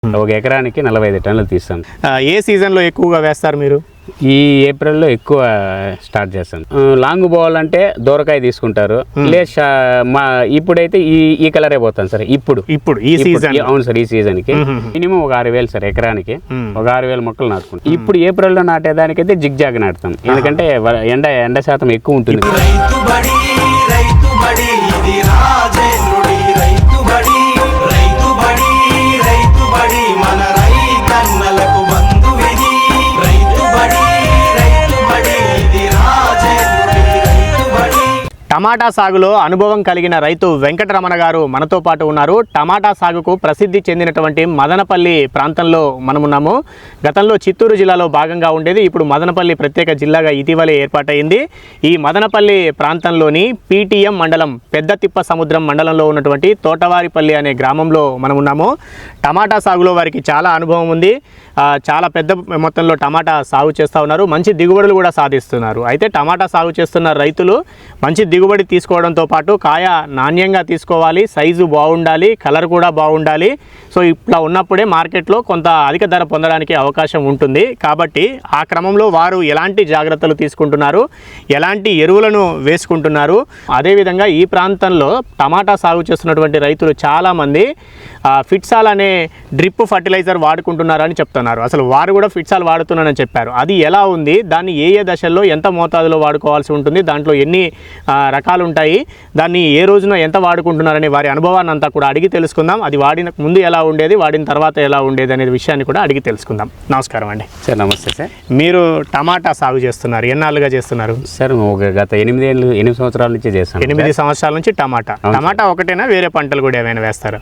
ఒక ఎకరానికి 45 టన్నులు తీస్తాం. ఏ సీజన్లో ఎక్కువగా వేస్తారు మీరు? ఈ ఏప్రిల్లో ఎక్కువ స్టార్ట్ చేస్తాం. లాంగ్ పోవాలంటే దూరకాయ తీసుకుంటారు. లేదు ఇప్పుడైతే ఈ కలరే పోతాం సార్. ఇప్పుడు ఈ సీజన్, అవును సార్, ఈ సీజన్ కి మినిమం ఒక 6,000 సార్ ఎకరానికి. ఒక 6,000 మొక్కలు నాటుకుంటాం. ఇప్పుడు ఏప్రిల్లో నాటేదానికైతే జిగ్జాగ్ నాటుతాం. ఎందుకంటే ఎండ శాతం ఎక్కువ ఉంటుంది. టమాటా సాగులో అనుభవం కలిగిన రైతు వెంకటరమణ గారు మనతో పాటు ఉన్నారు. టమాటా సాగుకు ప్రసిద్ధి చెందినటువంటి మదనపల్లి ప్రాంతంలో మనమున్నాము. గతంలో చిత్తూరు జిల్లాలో భాగంగా ఉండేది, ఇప్పుడు మదనపల్లి ప్రత్యేక జిల్లాగా ఇటీవలే ఏర్పాటైంది. ఈ మదనపల్లి ప్రాంతంలోని పీటీఎం మండలం పెద్ద తిప్ప సముద్రం మండలంలో ఉన్నటువంటి తోటవారిపల్లి అనే గ్రామంలో మనమున్నాము. టమాటా సాగులో వారికి చాలా అనుభవం ఉంది. చాలా పెద్ద మొత్తంలో టమాటా సాగు చేస్తూ ఉన్నారు. మంచి దిగుబడులు కూడా సాధిస్తున్నారు. అయితే టమాటా సాగు చేస్తున్న రైతులు మంచి దిగుబడి తీసుకోవడంతో పాటు కాయ నాణ్యంగా తీసుకోవాలి, సైజు బాగుండాలి, కలర్ కూడా బాగుండాలి. సో ఇట్లా ఉన్నప్పుడే మార్కెట్లో కొంత అధిక ధర పొందడానికి అవకాశం ఉంటుంది. కాబట్టి ఆ క్రమంలో వారు ఎలాంటి జాగ్రత్తలు తీసుకుంటున్నారు, ఎలాంటి ఎరువులను వేసుకుంటున్నారు, అదేవిధంగా ఈ ప్రాంతంలో టమాటా సాగు చేస్తున్నటువంటి రైతులు చాలామంది ఫిట్సాల్ అనే డ్రిప్ ఫర్టిలైజర్ వాడుకుంటున్నారని చెప్తున్నారు. అసలు వారు కూడా ఫిట్సాల్ వాడుతున్నారని చెప్పారు. అది ఎలా ఉంది, దాన్ని ఏ దశల్లో ఎంత మోతాదులో వాడుకోవాల్సి ఉంటుంది, దాంట్లో ఎన్ని రకాలు ఉంటాయి, దాన్ని ఏ రోజున ఎంత వాడుకుంటున్నారనే వారి అనుభవాన్ని అంతా కూడా అడిగి తెలుసుకుందాం. అది వాడిన ముందు ఎలా ఉండేది, వాడిన తర్వాత ఎలా ఉండేది అనే విషయాన్ని కూడా అడిగి తెలుసుకుందాం. నమస్కారం అండి. సార్ నమస్తే సార్. మీరు టమాటా సాగు చేస్తున్నారు, ఎన్నాళ్ళుగా చేస్తున్నారు? సార్ గత 8 సంవత్సరాల నుంచి చేస్తాను. 8 సంవత్సరాల నుంచి టమాటా ఒకటేనా, వేరే పంటలు కూడా ఏమైనా వేస్తారా?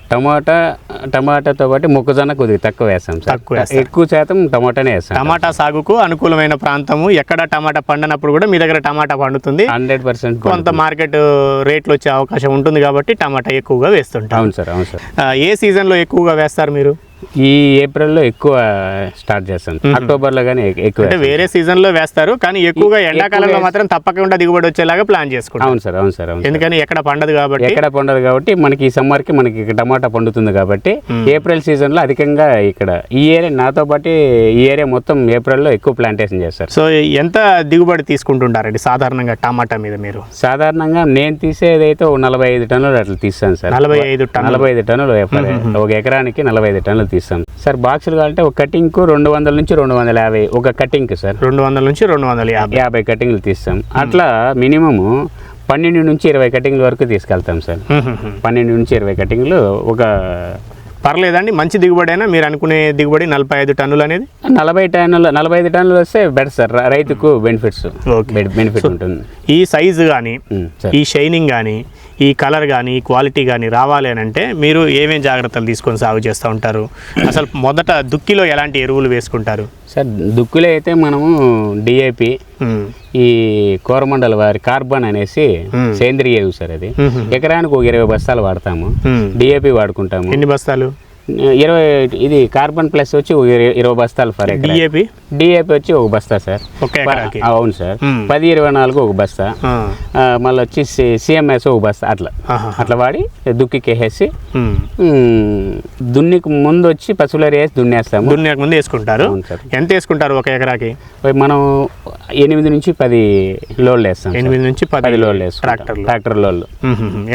టమాటాతో పాటు మొక్కజొన్న కొద్దిగా తక్కువ వేస్తాం సార్. ఎక్కువ శాతం టమాటానే వేస్తాం. టమాటా సాగుకు అనుకూలమైన ప్రాంతము, ఎక్కడ టమాటా పండినప్పుడు కూడా మీ దగ్గర టమాటా పండుతుంది. 100% కొంత మార్కెట్ రేట్లు వచ్చే అవకాశం ఉంటుంది కాబట్టి టమాటా ఎక్కువగా వేస్తుంటాం. అవును సార్, అవును సార్. ఏ సీజన్లో ఎక్కువగా వేస్తారు మీరు? ఈ ఏప్రిల్లో ఎక్కువ స్టార్ట్ చేస్తాం. అక్టోబర్లో కానీ ఎక్కువ. అంటే వేరే సీజన్లో వేస్తారు, కానీ ఎక్కువగా ఎండాకాలంలో మాత్రం తప్పకుండా దిగుబడి వచ్చేలాగా ప్లాన్ చేసుకుంటాం. అవును సార్, అవును సార్. ఎందుకని ఎక్కడ పండదు కాబట్టి మనకి ఈ సమ్మర్కి మనకి టమాటా పండుతుంది కాబట్టి ఏప్రిల్ సీజన్లో అధికంగా ఇక్కడ ఈ ఏరియా, నాతో పాటు ఈ ఏరియా మొత్తం ఏప్రిల్లో ఎక్కువ ప్లాంటేషన్ చేస్తారు. సో ఎంత దిగుబడి తీసుకుంటుంటారండి సాధారణంగా టమాటా మీద మీరు? సాధారణంగా నేను తీసేదైతే 45 టన్నులు అట్లా తీస్తాను సార్. 45 టన్నులు ఒక ఎకరానికి 45 టన్నులు తీస్తాం సార్. బాక్సులు కావాలంటే ఒక కటింగ్ కు 200 నుంచి 250 ఒక కటింగ్ సార్. 200 నుంచి 250 కటింగ్లు తీస్తాం. అట్లా మినిమము 12 నుంచి 20 కటింగ్ల వరకు తీసుకెళ్తాం సార్. 12 నుంచి 20 కటింగ్లు ఒక పర్లేదండి. మంచి దిగుబడి అయినా మీరు అనుకునే దిగుబడి 45 టన్నులు అనేది 45 టన్నులు వస్తే బెటర్ సార్. రైతుకు బెనిఫిట్ ఉంటుంది. ఈ సైజు కానీ, ఈ షైనింగ్ కానీ, ఈ కలర్ కానీ, ఈ క్వాలిటీ కానీ రావాలి అని అంటే మీరు ఏమేమి జాగ్రత్తలు తీసుకొని సాగు చేస్తూ ఉంటారు? అసలు మొదట దుక్కిలో ఎలాంటి ఎరువులు వేసుకుంటారు సార్? దుక్కులో అయితే మనము డిఏపి, ఈ కోరమండల్ వారి కార్బన్ అనేసి సేంద్రియ ఎరువు సార్. అది ఎకరానికి ఒక 20 బస్తాలు వాడతాము. డిఏపి వాడుకుంటాము. ఎన్ని బస్తాలు? 20. ఇది కార్బన్ ప్లస్ వచ్చి 20 బస్తాలు ఫర్ ఎకరా. డిఏపి వచ్చి ఒక బస్తా సార్. అవును సార్. 10-24 ఒక బస్తా. మళ్ళీ వచ్చి సిఎంఎస్ ఒక బస్తా. అట్లా వాడి దుక్కికేసి దున్నికి ముందు వచ్చి పశువుల వేసి దున్నేస్తాము. దున్నేక ముందు వేసుకుంటారు. ఎంత వేసుకుంటారు ఒక ఎకరాకి? మనం 8 నుంచి 10 లోడ్లు వేస్తాం. 8 నుంచి 10 లోడ్లు వేస్తాం. ట్రాక్టర్ లోడ్లు.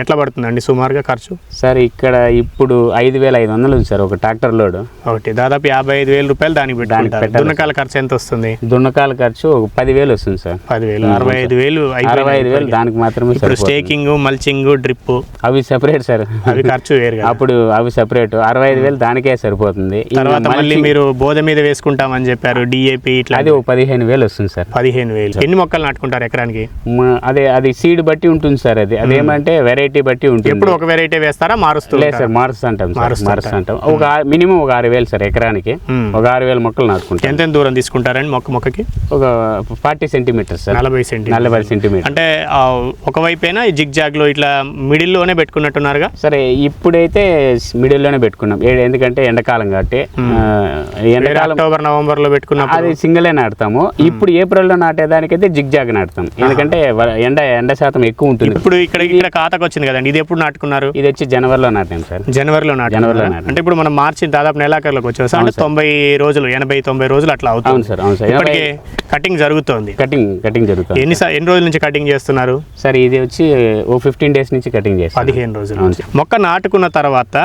ఎట్లా పడుతుందండి సుమారుగా ఖర్చు? సార్ ఇక్కడ ఇప్పుడు 5,500 సార్ ఒక ట్రాక్టర్ లోడ్. ఒకటి దాదాపు 55,000 రూపాయలు దానికి పెట్టుకుంటారు. దున్నకాల ఖర్చు ఎంత వస్తుంది? దున్నకాల ఖర్చు 10,000 వస్తుంది సార్. 10,000, 65,000 దానికి మాత్రమే. స్టేకింగ్, మల్చింగ్, డ్రిప్ అవి సెపరేట్ సార్. అవి ఖర్చు వేరు. అప్పుడు అవి సెపరేట్. 65,000 దానికే సరిపోతుంది. తర్వాత మళ్ళీ మీరు బోధ మీద వేసుకుంటామని చెప్పారు, డిఏపి ఇట్లా. అది 15,000 వస్తుంది సార్. 15,000. ఎన్ని మొక్కలు నాటుకుంటారు ఎకరానికి? అది సీడ్ బట్టి ఉంటుంది సార్. అదేమంటే వెరైటీ బట్టి ఉంటుంది. ఎప్పుడు ఒక వెరైటీ వేస్తారా, మారుస్తూ? లేదు సార్, మారుస్తుంటాం. ఒక మినిమం ఒక 6,000 సార్ ఎకరానికి. ఒక 6,000 మొక్కలు నాటుకుంటాం. ఎంత దూరం తీసుకుంటారండి మొక్కకి? ఒక 40 సెంటీమీటర్స్ సార్. 40 సెంటీమీటర్. అంటే ఒకవైపేనా జిగ్ లో ఇట్లా మిడిల్ లోనే పెట్టుకున్నట్టున్నారుగా? సరే, ఇప్పుడైతే మిడిల్ లోనే పెట్టుకున్నాం. ఎందుకంటే ఎండాకాలం కాబట్టి. అక్టోబర్ నవంబర్ లో పెట్టుకున్నాం. అది సింగిలే నాటుతాము. ఇప్పుడు ఏప్రిల్ లో నాటేదానికైతే జిగ్ నాటుతాం. ఎందుకంటే ఎండ శాతం ఎక్కువ ఉంటుంది. ఇప్పుడు ఇక్కడ ఖాతాకు వచ్చింది కదండి, ఇది ఎప్పుడు నాటుకున్నారు? ఇది వచ్చి జనవరిలో నాటాం సార్. జనవరిలో నాటాం. అంటే ఇప్పుడు మనం మార్చి దాదాపు నెలాఖరులోకి వచ్చాం సార్, అంటే 90 రోజులు 80-90 రోజులు అట్లా అవుతుంది. అవును సార్, అవును సార్. ఇప్పటికే కటింగ్ జరుగుతోంది. కటింగ్ జరుగుతుంది. ఎన్ని రోజుల నుంచి కటింగ్ చేస్తున్నారు సార్? ఇది వచ్చి ఓ 15 డేస్ నుంచి కటింగ్ చేస్తాం. 15 రోజులు. మొక్క నాటుకున్న తర్వాత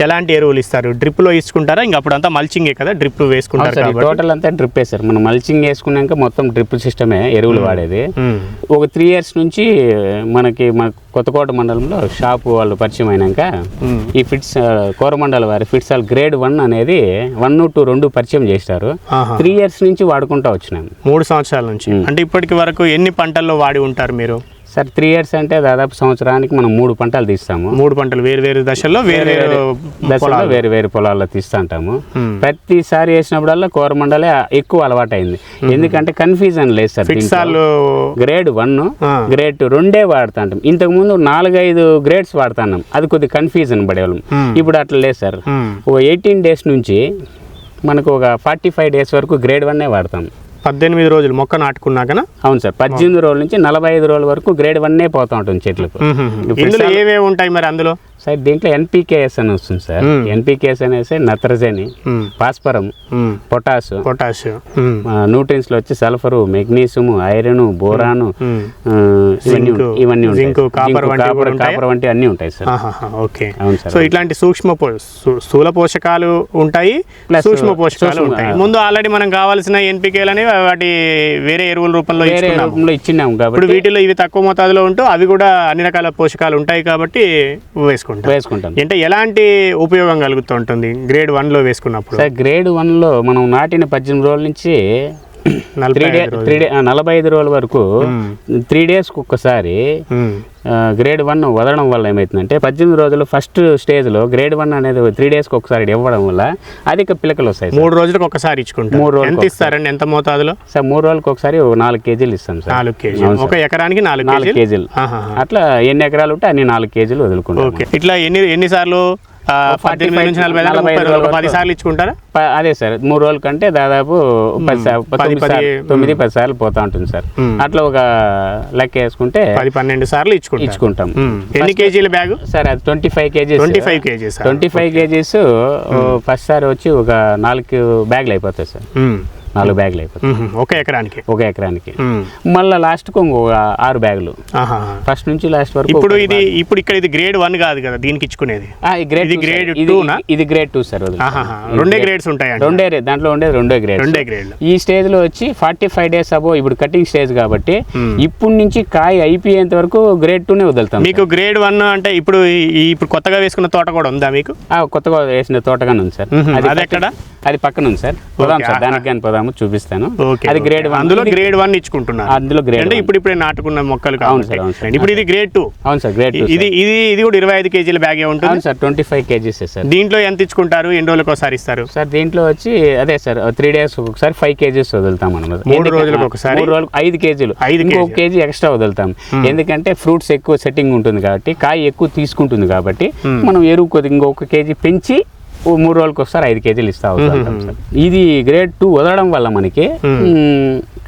ఎలాంటి ఎరువులు ఇస్తారు? డ్రిప్ లో ఇచ్చుకుంటారా? ఇంకా అప్పుడు అంతా మల్చింగే కదా, డ్రిప్ వేసుకుంటారు కాబట్టి. టోటల్ అంతా డ్రిప్ సార్. మనం మల్చింగ్ వేసుకున్నాక మొత్తం డ్రిప్ సిస్టమే ఎరువులు వాడేది. ఒక 3 years నుంచి మనకి కొత్తకోట మండలంలో షాపు వాళ్ళు పరిచయం అయినాక ఈ కోరమండల వారి ఫిట్సాల్ గ్రేడ్ 1 అనేది 1 to 2 పరిచయం చేస్తారు. 3 years నుంచి వాడుకుంటూ వచ్చినాము. 3 సంవత్సరాల నుంచి. అంటే ఇప్పటికి వరకు ఎన్ని పంటల్లో వాడి ఉంటారు మీరు? సార్ 3 years అంటే దాదాపు సంవత్సరానికి మనం 3 పంటలు తీస్తాము. 3 పంటలు వేరు దశల్లో వేరు పొలాల్లో తీస్తూ ఉంటాము. ప్రతిసారి వేసినప్పుడల్లా కోరమండలే ఎక్కువ అలవాటు అయింది. ఎందుకంటే కన్ఫ్యూజన్ లేదు సార్. గ్రేడ్ 1 గ్రేడ్ 2 రెండే వాడుతా ఉంటాం. ఇంతకు ముందు 4-5 గ్రేడ్స్ వాడుతున్నాం. అది కొద్దిగా కన్ఫ్యూజన్ పడేవాళ్ళం. ఇప్పుడు అట్లా లేదు సార్. ఓ 18 days నుంచి మనకు ఒక 45 days వరకు గ్రేడ్ 1 వాడతాం. 18 రోజులు మొక్క నాటుకున్నాకనా? అవును సార్. 18 రోజుల నుంచి 45 రోజుల వరకు గ్రేడ్ 1 పోతా ఉంటుంది చెట్లకు. ఇందులో ఏమేమి ఉంటాయి మరి అందులో? సార్ దీంట్లో NPKS అని వస్తుంది సార్. NPKS అనేసి నత్రజని, భాస్వరం, పొటాష్, న్యూట్రియన్స్ లో వచ్చి సల్ఫరు, మెగ్నీషియం, ఐరన్, బోరాను, ఇవన్నీ ఉంటాయి. కాపర్ వంటి అన్ని ఉంటాయి సార్. ఓకే. అవును సార్. సో ఇట్లాంటి స్థూల పోషకాలు ఉంటాయి, సూక్ష్మ పోషకాలు ఉంటాయి. ముందు ఆల్రెడీ మనం కావాల్సిన NPKలు అనేవి వాటి వేరే ఎరువుల రూపంలో ఇచ్చినాము కాబట్టి ఇప్పుడు వీటిలో ఇవి తక్కువ మోతాదులో ఉంటూ అవి కూడా అన్ని రకాల పోషకాలు ఉంటాయి కాబట్టి వేసుకుంటాం. అంటే ఎలాంటి ఉపయోగం కలుగుతూ ఉంటుంది గ్రేడ్ 1లో వేసుకున్నప్పుడు? సార్ గ్రేడ్ 1లో మనం నాటిన 18 రోజుల నుంచి 45 రోజుల వరకు 3 days ఒక్కసారి గ్రేడ్ 1 వదలడం వల్ల ఏమవుతుందంటే 18 రోజులు ఫస్ట్ స్టేజ్లో గ్రేడ్ 1 అనేది 3 days ఒకసారి ఇవ్వడం వల్ల అధిక పిలకలు వస్తాయి. 3 రోజులకు ఒకసారి ఇచ్చుకుంటాం. 3 రోజులు ఎంత ఇస్తారండి? ఎంత మోతాదులో? సార్ 3 రోజులకు ఒకసారి 4 kgs ఇస్తాం సార్. 4 kg ఒక ఎకరానికి 4 kg. అట్లా ఎన్ని ఎకరాలు ఉంటే అన్ని 4 kgs వదులుకుంటాం. ఓకే. ఇట్లా ఎన్నిసార్లు 18 నుంచి 40 సార్లు ఇచ్చుకుంటారా? అదే సార్. 3 రోజుల కంటే దాదాపు 9-10 సార్లు పోతా ఉంటుంది సార్. అట్లా ఒక లెక్క వేసుకుంటే 10-12 సార్లు ఇచ్చుకుంటాం. ఎన్ని కేజీల బ్యాగ్ సార్? అది 25 kgs. 25 kgs ఫస్ట్ సారి వచ్చి ఒక 4 బ్యాగులు అయిపోతాయి సార్. 4 బ్యాగులు అయిపోతాయి ఒక ఎకరానికి. మళ్ళీ లాస్ట్కు ఇంకొక 6 బ్యాగులు ఫస్ట్ నుంచి లాస్ట్ వరకు. ఇప్పుడు ఇక్కడ ఇది గ్రేడ్ 1 కాదు కదా దీనికి ఇచ్చుకునేది? గ్రేడ్ 2 ఇది గ్రేడ్ 2 సార్. రెండే గ్రేడ్స్ ఉంటాయి. దాంట్లో ఉండేది రెండే గ్రేడ్. ఈ స్టేజ్ లో వచ్చి 45 days అబో ఇప్పుడు కటింగ్ స్టేజ్ కాబట్టి ఇప్పుడు నుంచి కాయ అయిపోయేంత వరకు గ్రేడ్ 2నే వదులుతాం. మీకు గ్రేడ్ 1 అంటే ఇప్పుడు కొత్తగా వేసుకున్న తోట కూడా ఉందా మీకు? కొత్తగా వేసిన తోటగానే ఉంది సార్. అది ఎక్కడ? అది పక్కన ఉంది సార్. పోదాం సార్, దానికి కానీ పోదాము, చూపిస్తాను. అది గ్రేడ్ 1. అందులో గ్రేడ్ 1 ఇచ్చుకుంటున్నారు. అందులో గ్రేడ్ అంటే ఇప్పుడే నాటుకున్న మొక్కలు. అవును సార్. ఇప్పుడు ఇది గ్రేడ్ 2. అవును సార్, గ్రేడ్ 2. ఇది కూడా 25 kgల బ్యాగ్ ఉంటుంది సార్. 25 kgs sir. దీంట్లో ఎంత ఇచ్చుకుంటారు? ఎన్ని రోజులకు ఒకసారి ఇస్తారు సార్? దీంట్లో వచ్చి అదే సార్ 3 days ఒకసారి 5 kgs వదులుతాం అనమాట. 3 రోజులకు ఒకసారి 3 రోజులకు 5 kgs. ఇంకొక కేజీ ఎక్స్ట్రా వదులుతాం. ఎందుకంటే ఫ్రూట్స్ ఎక్కువ సెట్టింగ్ ఉంటుంది కాబట్టి, కాయ ఎక్కువ తీసుకుంటుంది కాబట్టి మనం ఎరువు కొద్దిగా ఇంకొక కేజీ పెంచి 3 రోజులకు ఒకసారి 5 kgs ఇస్తా ఉంటాం సార్. ఇది గ్రేడ్ 2 వదలడం వల్ల మనకి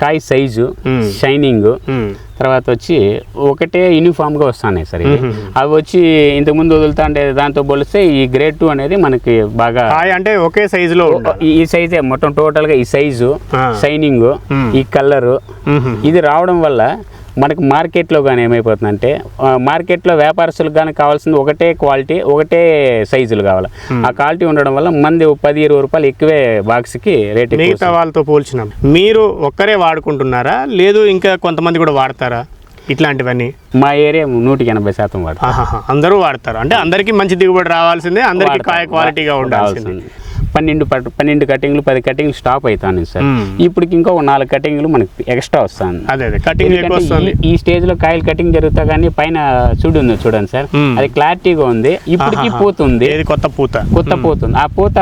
కాయ సైజు, షైనింగ్, తర్వాత వచ్చి ఒకటే యూనిఫామ్ గా వస్తున్నాయి సార్. అవి వచ్చి ఇంతకుముందు వదులుతా అంటే దాంతో పోలిస్తే ఈ గ్రేడ్ 2 అనేది మనకి బాగా అంటే ఒకే సైజు లో ఈ సైజే మొత్తం టోటల్ గా ఈ సైజు, షైనింగ్, ఈ కలరు ఇది రావడం వల్ల మనకు మార్కెట్లో కానీ ఏమైపోతుందంటే మార్కెట్లో వ్యాపారస్తులకు కానీ కావాల్సింది ఒకటే క్వాలిటీ, ఒకటే సైజులు కావాలి. ఆ క్వాలిటీ ఉండడం వల్ల మంది 10-20 రూపాయలు ఎక్కువే బాక్స్కి రేట్. మిగతా వాళ్ళతో పోల్చినాం. మీరు ఒక్కరే వాడుకుంటున్నారా లేదు ఇంకా కొంతమంది కూడా వాడతారా ఇట్లాంటివన్నీ? మా ఏరియా 180% వాడతారు. అందరూ వాడతారు. అంటే అందరికీ మంచి దిగుబడి రావాల్సిందే, అందరికీ కాయ క్వాలిటీగా ఉండాల్సిందే. 12 కటింగ్లు 10 కటింగ్లు స్టాప్ అవుతాను సార్. ఇప్పటికి ఇంకో 4 కటింగ్లు మనకి ఎక్స్ట్రా వస్తాను. ఈ స్టేజ్ లో కాయలు కటింగ్ జరుగుతా కానీ పైన చూడండి సార్, అది క్లారిటీగా ఉంది. ఇప్పటికి పోతుంది, కొత్త పూత ఉంది. ఆ పూత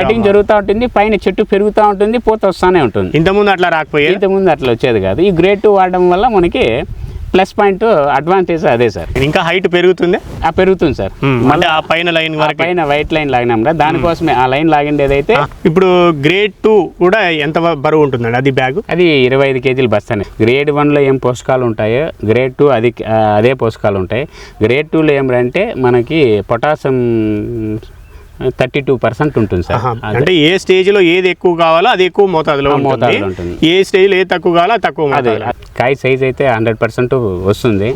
కటింగ్ జరుగుతూ ఉంటుంది, పైన చెట్టు పెరుగుతూ ఉంటుంది, పూత వస్తానే ఉంటుంది. ఇంతకుముందు అట్లా వచ్చేది కాదు. ఈ గ్రేడ్ 2 వాడడం వల్ల మనకి ప్లస్ పాయింట్, అడ్వాంటేజ్ అదే సార్. ఇంకా హైట్ పెరుగుతుంది. పెరుగుతుంది సార్. మళ్ళీ ఆ పైన లైన్ పైన వైట్ లైన్ లాగినాం కదా, దానికోసమే ఆ లైన్ లాగిండేది. అయితే ఇప్పుడు గ్రేడ్ 2 కూడా ఎంత బరువు ఉంటుందండి అది బ్యాగ్? అది 25 kgs బస్తానే. గ్రేడ్ 1లో ఏం పోషకాలు ఉంటాయో గ్రేడ్ 2 అదే పోషకాలు ఉంటాయి. గ్రేడ్ 2లో ఏమంటే మనకి పొటాషియం 32% ఉంటుంది సార్. అంటే ఏ స్టేజ్ లో ఏది ఎక్కువ కావాలో అది ఎక్కువ మోతాదులో ఉంటుంది, ఏ స్టేజ్ లో ఏది తక్కువ కావాలో అది తక్కువ. అదే కాయ సైజ్ అయితే 100% వస్తుంది.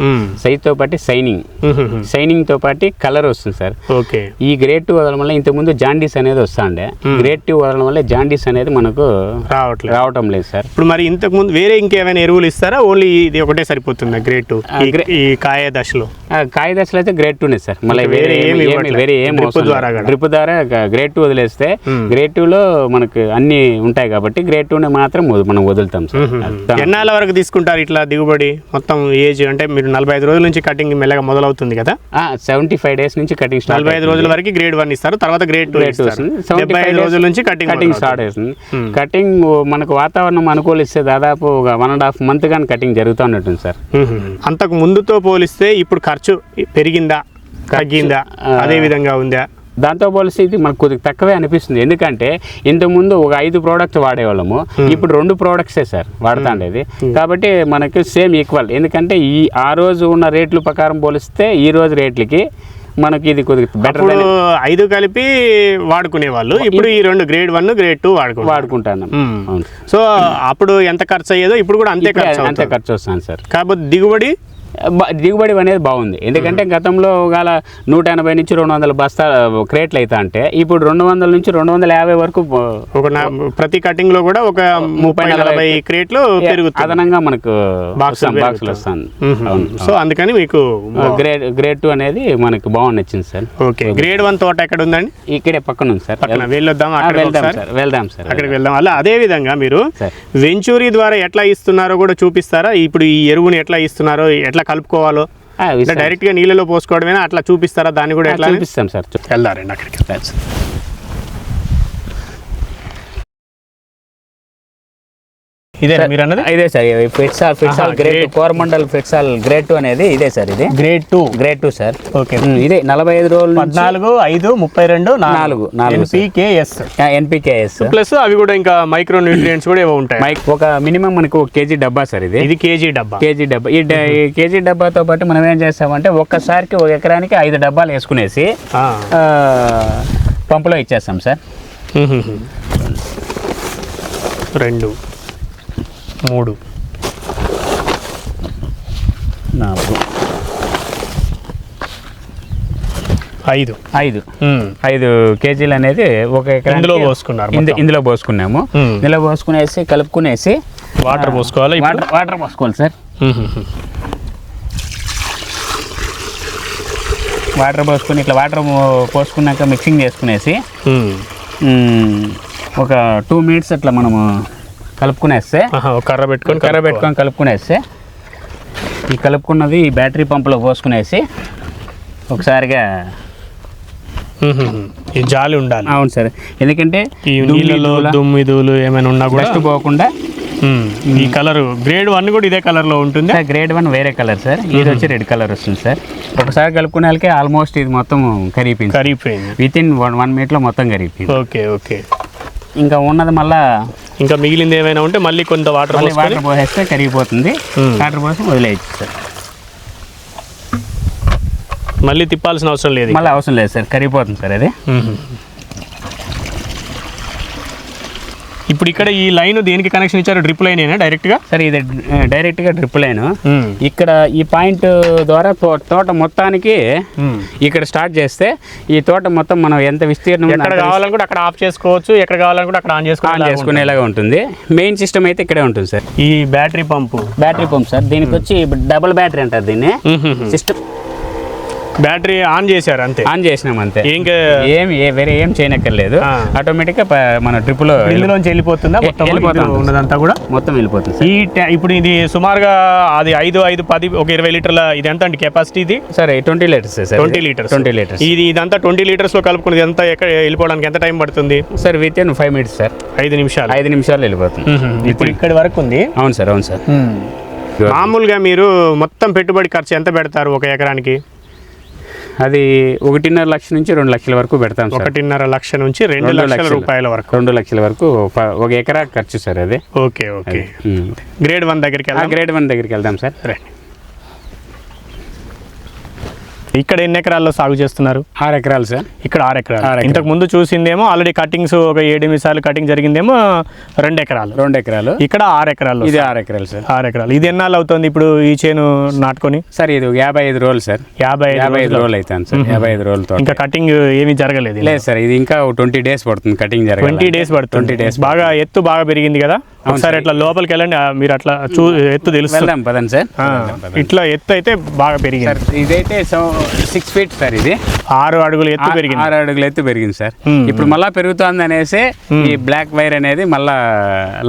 సైజ్ తో పాటు షైనింగ్ తో పాటు కలర్ వస్తుంది సార్. ఓకే. ఈ గ్రేడ్ 2 వదలడం వల్ల ఇంతకుముందు జాండీస్ అనేది వస్తుండే, గ్రేడ్ 2 వదలడం వల్ల జాండీస్ అనేది మనకు రావటం లేదు సార్. ఇప్పుడు మరి ఇంతకు ముందు వేరే ఇంకేమైనా ఎరువులు ఇస్తారా, ఓన్లీ ఇది ఒకటే సరిపోతుందా గ్రేడ్ 2 ఈ కాయ దశలో? కాయ దశలో అయితే గ్రేడ్ 2నే సార్. మళ్ళీ వేరే ఏం డ్రిప్ ద్వారా గ్రేడ్ 2 వదిలేస్తే గ్రేడ్ 2 లో మనకు అన్ని ఉంటాయి కాబట్టి గ్రేడ్ 2 మాత్రం మనం వదులుతాం సార్. ఎన్నాళ్ళ వరకు తీసుకుంటారు ఇట్లా దిగుబడి మొత్తం ఏజ్? అంటే మీరు 45 రోజుల నుంచి కటింగ్ మెల్లగా మొదలవుతుంది కదా. 75 డేస్ నుంచి కటింగ్ 45 రోజుల వరకు గ్రేడ్ 1 ఇస్తారు, తర్వాత గ్రేడ్ 2 వస్తుంది. 75 రోజుల నుంచి కటింగ్ స్టార్ట్ అవుతుంది. కటింగ్ మనకు వాతావరణం అనుకూలిస్తే దాదాపు 1.5 మంత్ కానీ కటింగ్ జరుగుతూ ఉంటుంది సార్. అంతకు ముందుతో పోలిస్తే ఇప్పుడు ఖర్చు పెరిగిందా తగ్గిందా అదే విధంగా ఉందా? దాంతో పోలిస్తే ఇది మనకు కొద్దిగా తక్కువే అనిపిస్తుంది. ఎందుకంటే ఇంతకుముందు ఒక 5 ప్రోడక్ట్స్ వాడేవాళ్ళము, ఇప్పుడు 2 ప్రోడక్ట్సే సార్ వాడుతుండేది. కాబట్టి మనకి సేమ్ ఈక్వల్. ఎందుకంటే ఆ రోజు ఉన్న రేట్ల ప్రకారం పోలిస్తే ఈ రోజు రేట్లకి మనకి ఇది కొద్దిగా బెటర్. 5 కలిపి వాడుకునే వాళ్ళు ఇప్పుడు ఈ 2 గ్రేడ్ 1 గ్రేడ్ 2 వాడుకుంటాను. సో అప్పుడు ఎంత ఖర్చు అయ్యేదో ఇప్పుడు కూడా అంతే ఖర్చు వస్తుంది సార్. కాబట్టి దిగుబడి అనేది బాగుంది. ఎందుకంటే గతంలో ఒకవేళ 180 నుంచి 200 బస్తాల క్రేట్లు అయితే అంటే ఇప్పుడు 200 నుంచి 250 వరకు ప్రతి కటింగ్ లో కూడా ఒక 30-40 క్రేట్లు పెరుగుతుంది అదనంగా మనకు బాక్సులు వస్తుంది. సో అందుకని మీకు గ్రేడ్ 2 అనేది మనకు బాగా నచ్చింది సార్. ఓకే. గ్రేడ్ 1 తోట ఎక్కడ ఉందండి? ఇక్కడే పక్కన ఉంది సార్. వెళ్దాం సార్, అక్కడికి వెళ్దాం. అలా అదే విధంగా మీరు వెంచూరీ ద్వారా ఎట్లా ఇస్తున్నారో కూడా చూపిస్తారా? ఇప్పుడు ఈ ఎరువుని ఎట్లా ఇస్తున్నారో, ఎట్లా కలుపుకోవాలో, డైరెక్ట్ గా నీళ్ళలో పోసుకోవడమేనా, అట్లా చూపిస్తారా? దాన్ని కూడా ఎట్లా చూపిస్తాం సార్. వెళ్దారండి అక్కడికి. ఇదే మీరు అన్నది? ఇదే సార్. ఫిట్సాల్ గ్రేడ్ కోరమండల్ ఫిట్సాల్ గ్రేడ్ 2 అనేది ఇదే సార్. ఇది గ్రేడ్ 2 సార్. ఓకే. ఇదే 45 రోజులు 14, 32, NPKs ప్లస్ అవి కూడా ఇంకా మైక్రో న్యూట్రియంట్స్ కూడా ఏవో ఉంటాయి. ఒక మినిమం మనకు 1 కేజీ డబ్బా సార్. ఇది కేజీ డబ్బా. ఈ కేజీ డబ్బాతో పాటు మనం ఏం చేస్తామంటే ఒక్కసారికి 1 ఎకరానికి 5 డబ్బాలు వేసుకునేసి పంపులో ఇచ్చేస్తాం సార్. 2, 3, 4, 5 కేజీలు అనేది 1 ఎకరా ఇందులో పోసుకున్నాము. ఇందులో పోసుకునేసి కలుపుకునేసి వాటర్ పోసుకోవాలి. వాటర్ పోసుకోవాలి సార్. వాటర్ పోసుకుని ఇట్లా వాటర్ పోసుకున్నాక మిక్సింగ్ చేసుకునేసి ఒక 2 మినిట్స్ అట్లా మనము కలుపుకునేస్తే కర్ర పెట్టుకొని కలుపుకునేస్తే ఈ కలుపుకున్నది ఈ బ్యాటరీ పంపులో పోసుకునేసి ఒకసారిగా ఈ జాలి ఉండాలి. అవును సార్. ఎందుకంటే ఈ నీళ్ళలో దుమ్మిదులు ఏమైనా ఉన్నా కూడా డస్ట్ పోకుండా. ఈ కలర్ గ్రేడ్ 1 కూడా ఇదే కలర్ లో ఉంటుంది. గ్రేడ్ 1 వేరే కలర్ సార్. ఇది వచ్చి రెడ్ కలర్ వస్తుంది సార్. ఒకసారి కలుపుకునే వాళ్ళకి ఆల్మోస్ట్ ఇది మొత్తం కరిగిపోయింది. వితిన్ 1 minute లో మొత్తం కరిగిపోయింది. ఓకే. ఇంకా ఉన్నది మళ్ళా ఇంకా మిగిలింది ఏమైనా ఉంటే మళ్ళీ కొంత వాటర్ పోసేస్తే కరిగిపోతుంది. వాటర్ పోసి వదిలేయచ్చు సార్. మళ్ళీ తిప్పాల్సిన అవసరం లేదు సార్. కరిగిపోతుంది సార్ అది. ఇప్పుడు ఇక్కడ ఈ లైన్ దేనికి కనెక్షన్ ఇచ్చారు? డ్రిప్ లైన్ అయినా డైరెక్ట్గా? సరే, ఇది డైరెక్ట్గా డ్రిప్ లైన్. ఇక్కడ ఈ పాయింట్ ద్వారా తోట మొత్తానికి ఇక్కడ స్టార్ట్ చేస్తే ఈ తోట మొత్తం మనం ఎంత విస్తీర్ణం ఎక్కడ కావాలనుకుంటే అక్కడ ఆఫ్ చేసుకోవచ్చు, ఎక్కడ కావాలనుకుంటే అక్కడ ఆన్ చేసుకునేలాగా ఉంటుంది. మెయిన్ సిస్టమ్ అయితే ఇక్కడే ఉంటుంది సార్. ఈ బ్యాటరీ పంప్ సార్. దీనికి వచ్చి డబుల్ బ్యాటరీ అంటారు దీన్ని. సిస్టమ్ బ్యాటరీ ఆన్ చేశారు అంతే. ఆన్ చేసినాం అంతే. ఇంకా వేరే ఏం చేయనక్కర్లేదు. ఆటోమేటిక్ గా మన ట్రిప్ లో ఇల్లులోంచి వెళ్ళిపోతుందా? ఉన్నదంతా కూడా మొత్తం వెళ్ళిపోతుంది. ఇప్పుడు ఇది సుమారుగా అది 5, 10 ఒక 20 లీటర్ల ఇది ఎంత అండి కెపాసిటీ? ఇది సరే 20 లీటర్స్ సార్. 20 లీటర్స్. ఇదంతా 20 లీటర్స్ లో కలుపుకున్నది ఎంత ఎక్కడ వెళ్ళిపోవడానికి ఎంత టైం పడుతుంది సార్? Within 5 minutes sir. 5 నిమిషాలు వెళ్ళిపోతుంది. ఇప్పుడు ఇక్కడి వరకు ఉంది. అవును సార్. మామూలుగా మీరు మొత్తం పెట్టుబడి ఖర్చు ఎంత పెడతారు 1 ఎకరానికి? అది 1.5 లక్షల నుంచి 2 లక్షల వరకు పెడతాం సార్. 1.5 లక్షల నుంచి 2 లక్షల రూపాయల వరకు. 2 లక్షల వరకు 1 ఎకరా ఖర్చు సార్ అది. ఓకే. గ్రేడ్ 1 దగ్గరికి వెళ్దాం. గ్రేడ్ 1 దగ్గరికి వెళ్దాం సార్. ఇక్కడ ఎన్ని ఎకరాల్లో సాగు చేస్తున్నారు? 6 ఎకరాలు సార్. ఇక్కడ 6 ఎకరాలు. ఇంతకు ముందు చూసిందేమో ఆల్రెడీ కటింగ్స్ ఒక 7-8 సార్లు కటింగ్ జరిగిందేమో 2 ఎకరాలు. 2 ఎకరాలు. ఇక్కడ 6 ఎకరాలు. ఇది 6 ఎకరాలు సార్. 6 ఎకరాలు. ఇది ఎన్నాళ్ళు అవుతుంది ఇప్పుడు ఈ చేను నాటుకొని? సార్ ఇది 55 రోజులు సార్. 55 రోజులు అవుతాను సార్. 55 రోజులతో ఇంకా కటింగ్ ఏమీ జరగలేదు? లేదు సార్, ఇది ఇంకా 20 డేస్ పడుతుంది కటింగ్ జరగాలి. 20 డేస్ పడుతుంది. 20 డేస్. బాగా ఎత్తు బాగా పెరిగింది కదా, ఒకసారి ఇట్లా లోపలికి వెళ్ళండి, మీరు అట్లా ఎత్తు తెలుస్తుంది. వెళ్దాం పదండి సార్. ఇట్లా ఎత్తు అయితే బాగా పెరిగింది సార్. ఇదైతే 6 ఫీట్ సార్. ఇది 6 అడుగులు ఎత్తు పెరిగింది. 6 అడుగులు ఎత్తు పెరిగింది సార్. ఇప్పుడు మళ్ళా పెరుగుతోంది అనేసి ఈ బ్లాక్ వైర్ అనేది మళ్ళా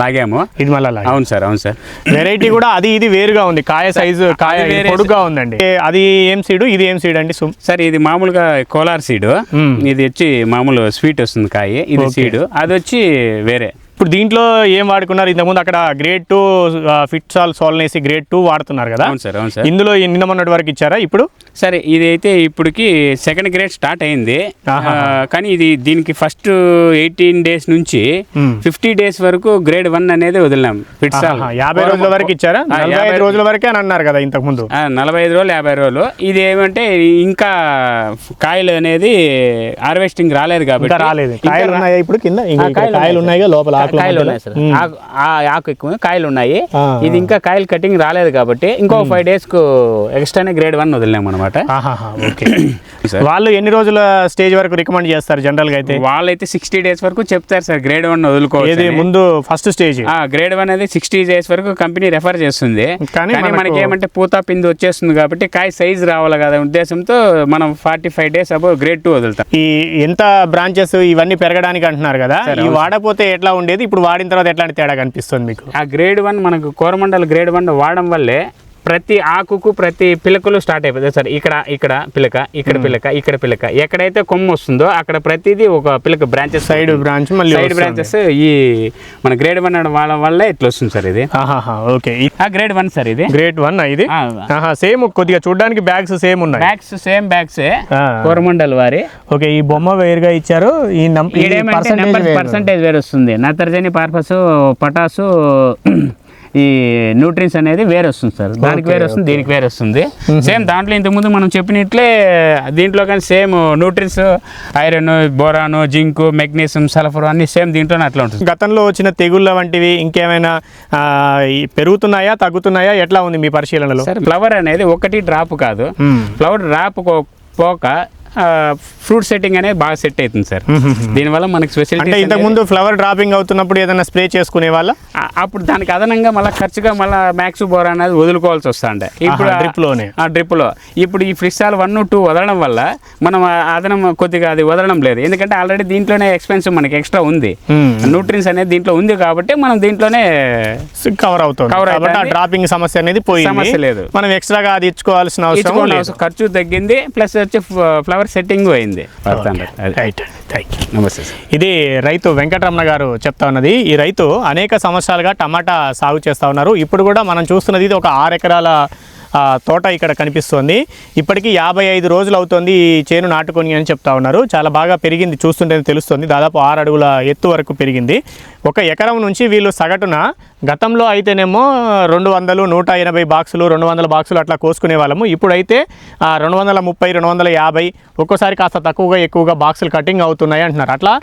లాగాము. ఇది మళ్ళా అవును సార్. అవును సార్. వెరైటీ కూడా అది ఇది వేరుగా ఉంది, కాయ సైజు కాయ పొడుగ్గా ఉందండి. అది ఏం సీడు, ఇది ఏం సీడ్ అండి? సార్ ఇది మామూలుగా కోలార్ సీడ్. ఇది వచ్చి మామూలు స్వీట్ వస్తుంది కాయ. ఇది సీడ్, అది వచ్చి వేరే. ఇప్పుడు దీంట్లో ఏం వాడుకున్నారు? ఇంతకుముందు అక్కడ గ్రేడ్ 2 ఫిట్సాల్ సోల్నేసి గ్రేడ్ 2 వాడుతున్నారు కదా. అవును సార్. అవును సార్. ఇందులో నిన్న మొన్నటి వరకు ఇచ్చారా? ఇప్పుడు సరే ఇది అయితే ఇప్పటికి 2nd గ్రేడ్ స్టార్ట్ అయింది. కానీ ఇది దీనికి ఫస్ట్ 18 డేస్ నుంచి 50 డేస్ వరకు గ్రేడ్ 1 అనేది వదిలినాం. ఫిట్సాల్ 50 రోజుల వరకు ఇచ్చారా? 45 రోజుల వరకే అని అన్నారు కదా ఇంతకు ముందు. 45 రోజులు 50 రోజులు. ఇది ఏమంటే ఇంకా కాయలు అనేది హార్వెస్టింగ్ రాలేదు కాబట్టి రాలేదు. కాయలు ఉన్నాయా ఇప్పుడు కింద? కాయలు ఉన్నాయి లోపల, కాయలు ఉన్నాయి సార్. ఆకు ఎక్కువ కాయలు ఉన్నాయి. ఇది ఇంకా కాయలు కటింగ్ రాలేదు కాబట్టి ఇంకో 5 డేస్ కు ఎక్స్ట్రానే గ్రేడ్ 1 వదిలేము అనమాట. వాళ్ళు ఎన్ని రోజుల స్టేజ్ వరకు రికమెండ్ చేస్తారు జనరల్ గా? అయితే వాళ్ళైతే 60 డేస్ వరకు చెప్తారు సార్ గ్రేడ్ 1 వదులుకోవాలి. ముందు ఫస్ట్ స్టేజ్ గ్రేడ్ 1 అనేది 60 డేస్ వరకు కంపెనీ రెఫర్ చేస్తుంది. కానీ మనకి ఏమంటే పూత పిండి వచ్చేస్తుంది కాబట్టి కాయ సైజ్ రావాలి కదా ఉద్దేశంతో మనం 45 డేస్ అబౌవ్ గ్రేడ్ 2 వదులుతాం. ఈ ఎంత బ్రాంచెస్ ఇవన్నీ పెరగడానికి అంటున్నారు కదా, ఈ వాడపోతే ఎట్లా ఉండేది, ఇప్పుడు వాడిన తర్వాత ఎట్లాంటి తేడా కనిపిస్తుంది మీకు? ఆ గ్రేడ్ 1 మనకు కోరమండల్ గ్రేడ్ 1 వాడడం వల్లే ప్రతి ఆకుకు ప్రతి పిలకలు స్టార్ట్ అయిపోతుంది సార్. ఇక్కడ పిలక, ఇక్కడ పిలక, ఇక్కడ పిలక, ఎక్కడైతే కొమ్ము వస్తుందో అక్కడ ప్రతిదీ ఒక పిలక బ్రాంచెస్, సైడ్ బ్రాంచెస్ ఈ మన గ్రేడ్ 1 వాళ్ళ వల్ల ఇట్లా వస్తుంది సార్. ఇది ఓకే. Grade 1 sir. ఇది గ్రేడ్ 1. ఇది సేమ్ కొద్దిగా చూడడానికి బ్యాగ్స్ సేమ్ ఉన్నాయి. సేమ్ బ్యాగ్స్ కోరమండల్ వారి. ఓకే. ఈ బొమ్మ వేరుగా ఇచ్చారు. ఈ పర్సంటేజ్ వేరు వస్తుంది. నత్రజని, పార్ఫస్, పొటాసు, ఈ న్యూట్రియన్స్ అనేది వేరే వస్తుంది సార్. దానికి వేరే వస్తుంది, దీనికి వేరే వస్తుంది. సేమ్ దాంట్లో ఇంతకుముందు మనం చెప్పినట్లే దీంట్లో కానీ same nutrients, iron, boron, zinc, magnesium, sulphur అన్ని సేమ్ దీంట్లోనే అట్లా ఉంటుంది. గతంలో వచ్చిన తెగుళ్ళ వంటివి ఇంకేమైనా పెరుగుతున్నాయా, తగ్గుతున్నాయా, ఎట్లా ఉంది మీ పరిశీలనలో? సార్ ఫ్లవర్ అనేది ఒకటి డ్రాప్ కాదు. ఫ్లవర్ డ్రాప్ పోక ఫ్రూట్ సెట్టింగ్ అనేది బాగా సెట్ అవుతుంది సార్. దీనివల్ల మనకి స్పెషల్ అంటే ఇంతకుముందు ఫ్లవర్ డ్రాపింగ్ అవుతున్నప్పుడు ఏదైనా స్ప్రే చేసుకునే వాళ్ళ, అప్పుడు దానికి అదనంగా మళ్ళీ ఖర్చుగా మళ్ళీ మ్యాక్స్ బోర్ అనేది వదులుకోవాల్సి వస్తుండే. ఇప్పుడు డ్రిప్లో ఇప్పుడు ఈ ఫిట్సాల్ 1, 2 వదలడం వల్ల మనం అదనం కొద్దిగా అది వదలడం లేదు. ఎందుకంటే ఆల్రెడీ దీంట్లోనే ఎక్స్పెన్సివ్ మనకి ఎక్స్ట్రా ఉంది. న్యూట్రియన్స్ అనేది దీంట్లో ఉంది కాబట్టి మనం దీంట్లోనే కవర్ అవుతుంది. డ్రాపింగ్ సమస్య అనేది సమస్య లేదు. మనం ఎక్స్ట్రాగా అది ఇచ్చుకోవాల్సిన అవసరం, ఖర్చు తగ్గింది. ప్లస్ వచ్చి ఫ్లవర్ సెట్టింగ్ అయింది. నమస్తే. ఇది రైతు వెంకటరమణ గారు చెప్తా ఉన్నది. ఈ రైతు అనేక సంవత్సరాలుగా టమాటా సాగు చేస్తూ ఉన్నారు. ఇప్పుడు కూడా మనం చూస్తున్నది ఇది ఒక 6 ఎకరాల తోట ఇక్కడ కనిపిస్తుంది. ఇప్పటికీ 55 రోజులు అవుతుంది ఈ చేను నాటుకొని అని చెప్తా ఉన్నారు. చాలా బాగా పెరిగింది, చూస్తుంటే తెలుస్తుంది. దాదాపు 6 అడుగుల ఎత్తు వరకు పెరిగింది. ఒక ఎకరం నుంచి వీళ్ళు సగటున గతంలో అయితేనేమో 200, 180 బాక్సులు, 200 బాక్సులు అట్లా కోసుకునే వాళ్ళము. ఇప్పుడైతే 230, 250, ఒక్కోసారి కాస్త తక్కువగా ఎక్కువగా బాక్సులు కటింగ్ అవుతున్నాయి అంటున్నారు. అట్లా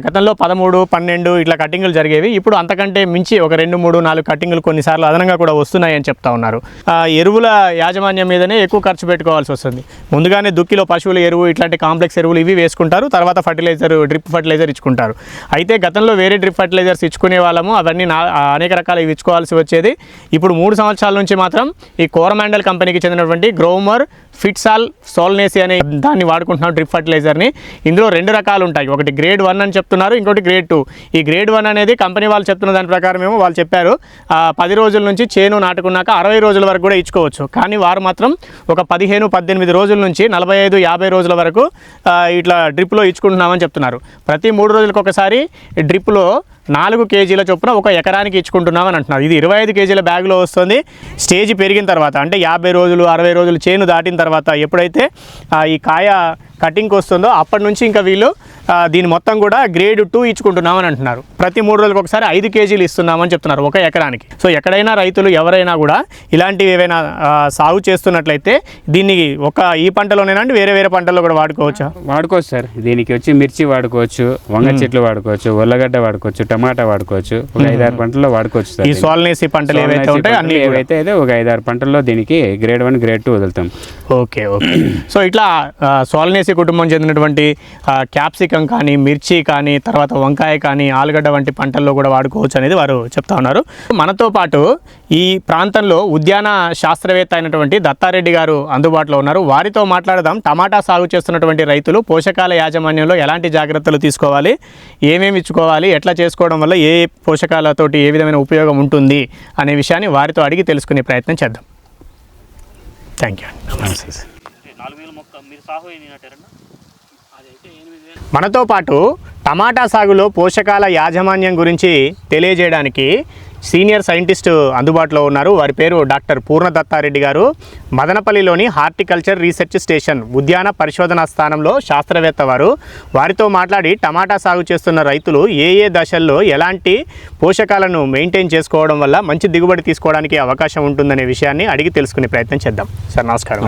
గతంలో 13, 12 ఇట్లా కటింగులు జరిగేవి. ఇప్పుడు అంతకంటే మించి ఒక 2, 3, 4 కటింగులు కొన్నిసార్లు అదనంగా కూడా వస్తున్నాయి అని చెప్తా ఉన్నారు. ఎరువుల యాజమాన్యం మీదనే ఎక్కువ ఖర్చు పెట్టుకోవాల్సి వస్తుంది. ముందుగానే దుక్కిలో పశువుల ఎరువు, ఇట్లాంటి కాంప్లెక్స్ ఎరువులు ఇవి వేసుకుంటారు. తర్వాత ఫర్టిలైజర్, డ్రిప్ ఫర్టిలైజర్ ఇచ్చుకుంటారు. అయితే గతంలో వేరే డ్రిప్ ఫర్టిలైజర్స్ ఇచ్చుకునే వాళ్ళము, అవన్నీ అనేక రకాలు ఇవి ఇచ్చుకోవాల్సి వచ్చేది. ఇప్పుడు 3 సంవత్సరాల నుంచి మాత్రం ఈ కోరమాండల్ కంపెనీకి చెందినటువంటి గ్రోమర్ ఫిట్సాల్ సోల్నేసి అనే దాన్ని వాడుకుంటున్నారు, డ్రిప్ ఫర్టిలైజర్ని. ఇందులో 2 రకాలు ఉంటాయి. ఒకటి గ్రేడ్ 1 అని చెప్తున్నారు, ఇంకోటి గ్రేడ్ 2. ఈ గ్రేడ్ 1 అనేది కంపెనీ వాళ్ళు చెప్తున్న దాని ప్రకారం ఏమో వాళ్ళు చెప్పారు 10 రోజుల నుంచి చేను నాటుకున్నాక 60 రోజుల వరకు కూడా ఇచ్చుకోవచ్చు. కానీ వారు మాత్రం ఒక 15, 18 రోజుల నుంచి 45, 50 రోజుల వరకు ఇట్లా డ్రిప్లో ఇచ్చుకుంటున్నామని చెప్తున్నారు. ప్రతి 3 రోజులకు ఒకసారి డ్రిప్లో 4 కేజీల చొప్పున ఒక ఎకరానికి ఇచ్చుకుంటున్నామని అంటున్నారు. ఇది 25 కేజీల బ్యాగ్లో వస్తుంది. స్టేజ్ పెరిగిన తర్వాత అంటే 50 రోజులు, 60 రోజులు చేను దాటిన తర్వాత ఎప్పుడైతే ఈ కాయ కటింగ్కి వస్తుందో అప్పటి నుంచి ఇంకా వీళ్ళు దీని మొత్తం కూడా గ్రేడ్ 2 ఇచ్చుకుంటున్నామని అంటున్నారు. ప్రతి 3 రోజులకు ఒకసారి 5 కేజీలు ఇస్తున్నామని చెప్తున్నారు 1 ఎకరానికి. సో ఎక్కడైనా రైతులు ఎవరైనా కూడా ఇలాంటివి ఏవైనా సాగు చేస్తున్నట్లయితే దీన్ని ఈ పంటలోనేనండి వేరే వేరే పంటల్లో కూడా వాడుకోవచ్చా? వాడుకోవచ్చు సార్. దీనికి వచ్చి మిర్చి వాడుకోవచ్చు, వంగ చెట్లు వాడుకోవచ్చు, ఉల్లగడ్డ వాడుకోవచ్చు, టమాటా వాడుకోవచ్చు. ఒక 5-6 పంటల్లో వాడుకోవచ్చు సార్. ఈ సోలనేసి పంటలు ఏవైతే ఉంటాయో అన్ని ఏవైతే ఒక 5-6 పంటల్లో దీనికి గ్రేడ్ 1 గ్రేడ్ 2 వదులుతాం. ఓకే. సో ఇట్లా సోలనేసి కుటుంబం చెందినటువంటి క్యాప్సికం కానీ, మిర్చి కానీ, తర్వాత వంకాయ కానీ, ఆలుగడ్డ వంటి పంటల్లో కూడా వాడుకోవచ్చు అనేది వారు చెప్తా ఉన్నారు. మనతో పాటు ఈ ప్రాంతంలో ఉద్యాన శాస్త్రవేత్త అయినటువంటి దత్తారెడ్డి గారు అందుబాటులో ఉన్నారు. వారితో మాట్లాడదాం. టమాటా సాగు చేస్తున్నటువంటి రైతులు పోషకాల యాజమాన్యంలో ఎలాంటి జాగ్రత్తలు తీసుకోవాలి, ఏమేమి ఇచ్చుకోవాలి, ఎట్లా చేసుకోవడం వల్ల ఏ పోషకాలతోటి ఏ విధమైన ఉపయోగం ఉంటుంది అనే విషయాన్ని వారితో అడిగి తెలుసుకునే ప్రయత్నం చేద్దాం. Thank you. మనతో పాటు టమాటా సాగులో పోషకాల యాజమాన్యం గురించి తెలియజేయడానికి సీనియర్ సైంటిస్ట్ అందుబాటులో ఉన్నారు. వారి పేరు డాక్టర్ పూర్ణ దత్తారెడ్డి గారు. మదనపల్లిలోని హార్టికల్చర్ రీసెర్చ్ స్టేషన్ ఉద్యాన పరిశోధనా స్థానంలో శాస్త్రవేత్త వారు. వారితో మాట్లాడి టమాటా సాగు చేస్తున్న రైతులు ఏ దశల్లో ఎలాంటి పోషకాలను మెయింటైన్ చేసుకోవడం వల్ల మంచి దిగుబడి తీసుకోవడానికి అవకాశం ఉంటుందనే విషయాన్ని అడిగి తెలుసుకునే ప్రయత్నం చేద్దాం. సార్ నమస్కారం.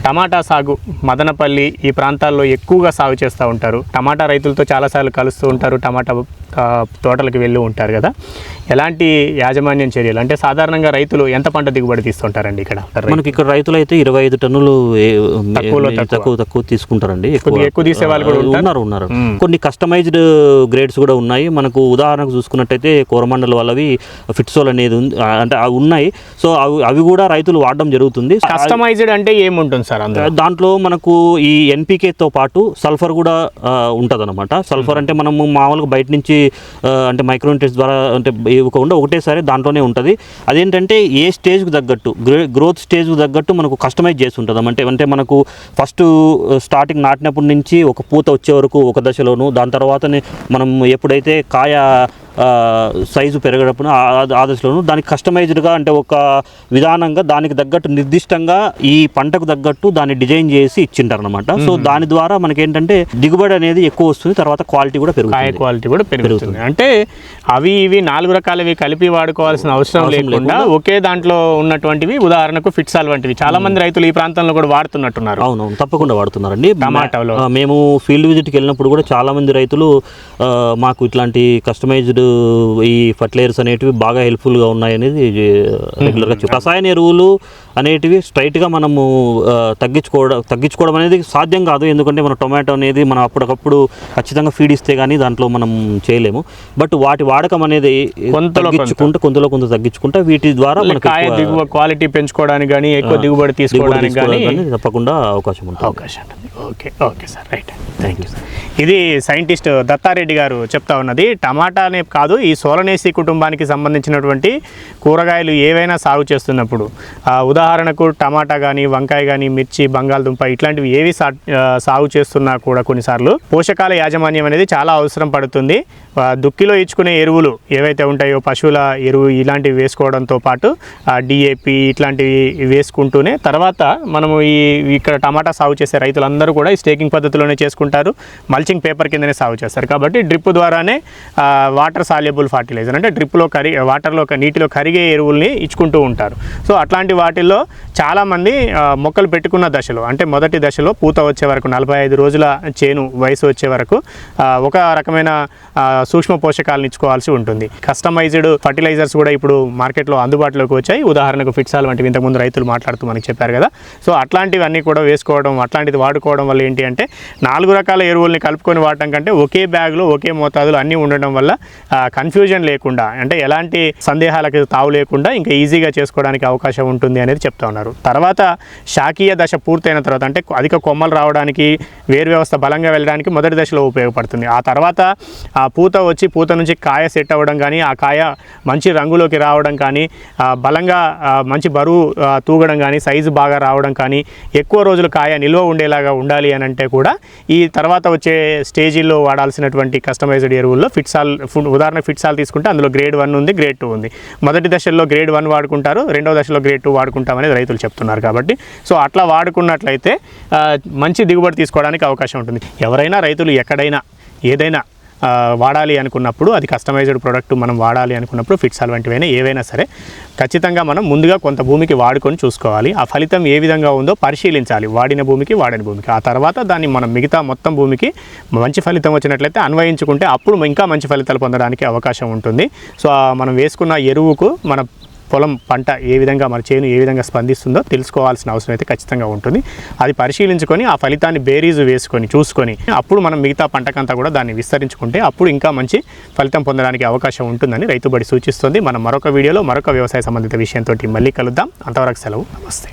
టమాటా సాగు మదనపల్లి ఈ ప్రాంతాల్లో ఎక్కువగా సాగు చేస్తూ ఉంటారు. టమాటా రైతులతో చాలాసార్లు కలుస్తూ ఉంటారు, టమాటా తోటలకు వెళ్ళి ఉంటారు కదా. ఎలాంటి యాజమాన్యం చర్యలు అంటే సాధారణంగా రైతులు ఎంత పంట దిగుబడి తీస్తుంటారండి ఇక్కడ? మనకి ఇక్కడ రైతులు అయితే 25 టన్నులు తక్కువ తీసుకుంటారండి. ఎక్కువ తీసే వాళ్ళు కూడా ఉన్నారు. కొన్ని కస్టమైజ్డ్ గ్రేడ్స్ కూడా ఉన్నాయి. మనకు ఉదాహరణకు చూసుకున్నట్టయితే కోరమండల్ వాళ్ళవి ఫిట్సోల్ అనేది ఉంది, అంటే అవి ఉన్నాయి. సో అవి కూడా రైతులు వాడడం జరుగుతుంది. కస్టమైజ్డ్ అంటే ఏముంటుంది సార్? దాంట్లో మనకు ఈ ఎన్పికేతో పాటు సల్ఫర్ కూడా ఉంటుంది అనమాట. సల్ఫర్ అంటే మనము మామూలుగా బయట నుంచి అంటే మైక్రోన్యూట్రియన్స్ ద్వారా అంటే ఒకటేసారి దాంట్లోనే ఉంటుంది. అదేంటంటే ఏ స్టేజ్కి తగ్గట్టు గ్రోత్ స్టేజ్కి తగ్గట్టు మనకు కస్టమైజ్ చేసి ఉంటుంది. అంటే మనకు ఫస్ట్ స్టార్టింగ్ నాటినప్పటి నుంచి ఒక పూత వచ్చే వరకు ఒక దశలోను, దాని తర్వాతనే మనం ఎప్పుడైతే కాయ సైజు పెరగడప్పుడు ఆ దశలోను దానికి కస్టమైజ్డ్గా అంటే ఒక విధానంగా దానికి తగ్గట్టు నిర్దిష్టంగా ఈ పంటకు తగ్గట్టు దాన్ని డిజైన్ చేసి ఇచ్చింటారు అనమాట. సో దాని ద్వారా మనకి ఏంటంటే దిగుబడి అనేది ఎక్కువ వస్తుంది, తర్వాత క్వాలిటీ కూడా పెరుగుతుంది. అంటే అవి ఇవి 4 రకాలవి కలిపి వాడుకోవాల్సిన అవసరం లేకుండా ఒకే దాంట్లో ఉన్నటువంటివి, ఉదాహరణకు ఫిట్సాల్ వంటివి చాలా మంది రైతులు ఈ ప్రాంతంలో కూడా వాడుతున్నట్టున్నారు. అవునవును, తప్పకుండా వాడుతున్నారండి. టమాటాలో మేము ఫీల్డ్ విజిట్కి వెళ్ళినప్పుడు కూడా చాలా మంది రైతులు మాకు ఇట్లాంటి కస్టమైజ్డ్ ఈ ఫర్టిలైజర్స్ అనేటివి బాగా హెల్ప్ఫుల్గా ఉన్నాయి అనేది రెగ్యులర్గా రసాయన ఎరువులు అనేటివి స్ట్రైట్గా మనము తగ్గించుకోవడం అనేది సాధ్యం కాదు. ఎందుకంటే మన టొమాటో అనేది మనం అప్పటికప్పుడు ఖచ్చితంగా ఫీడ్ ఇస్తే కానీ దాంట్లో మనం చేయలేము. బట్ వాటి వాడకం అనేది కొంతలో కొంత తగ్గించుకుంటా వీటి ద్వారా క్వాలిటీ పెంచుకోవడానికి కానీ ఎక్కువ దిగుబడి తీసుకోవడానికి కానీ తప్పకుండా అవకాశం ఉంటుంది. Okay sir, right, thank you sir. ఇది సైంటిస్ట్ దత్తారెడ్డి గారు చెప్తా ఉన్నది. టమాటానే కాదు, ఈ సోలనేసి కుటుంబానికి సంబంధించినటువంటి కూరగాయలు ఏవైనా సాగు చేస్తున్నప్పుడు ఉదాహరణకు టమాటా కానీ, వంకాయ కానీ, మిర్చి, బంగాళదుంప ఇట్లాంటివి ఏవి సాగు చేస్తున్నా కూడా కొన్నిసార్లు పోషకాల యాజమాన్యం అనేది చాలా అవసరం పడుతుంది. దుక్కిలో ఇచ్చుకునే ఎరువులు ఏవైతే ఉంటాయో పశువుల ఎరువు ఇలాంటివి వేసుకోవడంతో పాటు డిఏపి ఇట్లాంటివి వేసుకుంటూనే తర్వాత మనము ఇక్కడ టమాటా సాగు చేసే రైతులందరూ కూడా ఈ స్టేకింగ్ పద్ధతిలోనే చేసుకుంటారు. మల్చింగ్ పేపర్ కిందనే సాగు చేస్తారు కాబట్టి డ్రిప్ ద్వారానే వాటర్ సాల్యుబుల్ ఫర్టిలైజర్ అంటే డ్రిప్లో నీటిలో కరిగే ఎరువుల్ని ఇచ్చుకుంటూ ఉంటారు. సో అట్లాంటి వాటిల్లో చాలామంది మొక్కలు పెట్టుకున్న దశలో అంటే మొదటి దశలో పూత వచ్చే వరకు 45 రోజుల చేను వయసు వచ్చే వరకు ఒక రకమైన సూక్ష్మ పోషకాలను ఇచ్చుకోవాల్సి ఉంటుంది. కస్టమైజ్డ్ ఫర్టిలైజర్స్ కూడా ఇప్పుడు మార్కెట్లో అందుబాటులోకి వచ్చాయి. ఉదాహరణకు ఫిట్సాల్ వంటివి ఇంతకుముందు రైతులు మాట్లాడుతూ మనకి చెప్పారు కదా. సో అట్లాంటివన్నీ కూడా వేసుకోవడం, అట్లాంటిది వాడుకోవడం వల్ల ఏంటి అంటే 4 రకాల ఎరువుల్ని కలుపుకొని వాడటం కంటే ఒకే బ్యాగ్లో ఒకే మోతాదులో అన్నీ ఉండడం వల్ల కన్ఫ్యూజన్ లేకుండా అంటే ఎలాంటి సందేహాలకు తావు లేకుండా ఇంకా ఈజీగా చేసుకోవడానికి అవకాశం ఉంటుంది అనేది చెప్తా ఉన్నారు. తర్వాత శాకీయ దశ పూర్తయిన తర్వాత అంటే అధిక కొమ్మలు రావడానికి, వేరు వ్యవస్థ బలంగా వెళ్ళడానికి మొదటి దశలో ఉపయోగపడుతుంది. ఆ తర్వాత ఆ పూత వచ్చి పూత నుంచి కాయ సెట్ అవ్వడం కానీ, ఆ కాయ మంచి రంగులోకి రావడం కానీ, బలంగా మంచి బరువు తూగడం కానీ, సైజు బాగా రావడం కానీ, ఎక్కువ రోజులు కాయ నిల్వ ఉండేలాగా ఉండాలి అని అంటే కూడా ఈ తర్వాత వచ్చే స్టేజీల్లో వాడాల్సినటువంటి కస్టమైజ్డ్ ఎరువుల్లో ఉదాహరణ ఫిట్సాల్ తీసుకుంటే అందులో గ్రేడ్ 1 ఉంది, గ్రేడ్ 2 ఉంది. మొదటి దశలో గ్రేడ్ 1 వాడుకుంటారు, రెండవ దశలో గ్రేడ్ 2 వాడుకుంటామనేది రైతులు చెప్తున్నారు. కాబట్టి సో అట్లా వాడుకున్నట్లయితే మంచి దిగుబడి తీసుకోవడానికి అవకాశం ఉంటుంది. ఎవరైనా రైతులు ఎక్కడైనా ఏదైనా వాడాలి అనుకున్నప్పుడు, అది కస్టమైజ్డ్ ప్రోడక్ట్ మనం వాడాలి అనుకున్నప్పుడు ఫిట్సాల్ వంటివైనా ఏవైనా సరే ఖచ్చితంగా మనం ముందుగా కొంత భూమికి వాడుకొని చూసుకోవాలి. ఆ ఫలితం ఏ విధంగా ఉందో పరిశీలించాలి, వాడిన భూమికి వాడని భూమికి. ఆ తర్వాత దాన్ని మనం మిగతా మొత్తం భూమికి మంచి ఫలితం వచ్చినట్లయితే అన్వయించుకుంటే అప్పుడు ఇంకా మంచి ఫలితాలు పొందడానికి అవకాశం ఉంటుంది. సో మనం వేసుకున్న ఎరువుకు మన పొలం పంట ఏ విధంగా, మన చేను ఏ విధంగా స్పందిస్తుందో తెలుసుకోవాల్సిన అవసరం అయితే ఖచ్చితంగా ఉంటుంది. అది పరిశీలించుకొని ఆ ఫలితాన్ని బేరీజు వేసుకొని చూసుకొని అప్పుడు మనం మిగతా పంటకంతా కూడా దాన్ని విస్తరించుకుంటే అప్పుడు ఇంకా మంచి ఫలితం పొందడానికి అవకాశం ఉంటుందని రైతుబడి సూచిస్తుంది. మనం మరొక వీడియోలో మరొక వ్యవసాయ సంబంధిత విషయంతో మళ్ళీ కలుద్దాం. అంతవరకు సెలవు. నమస్తే.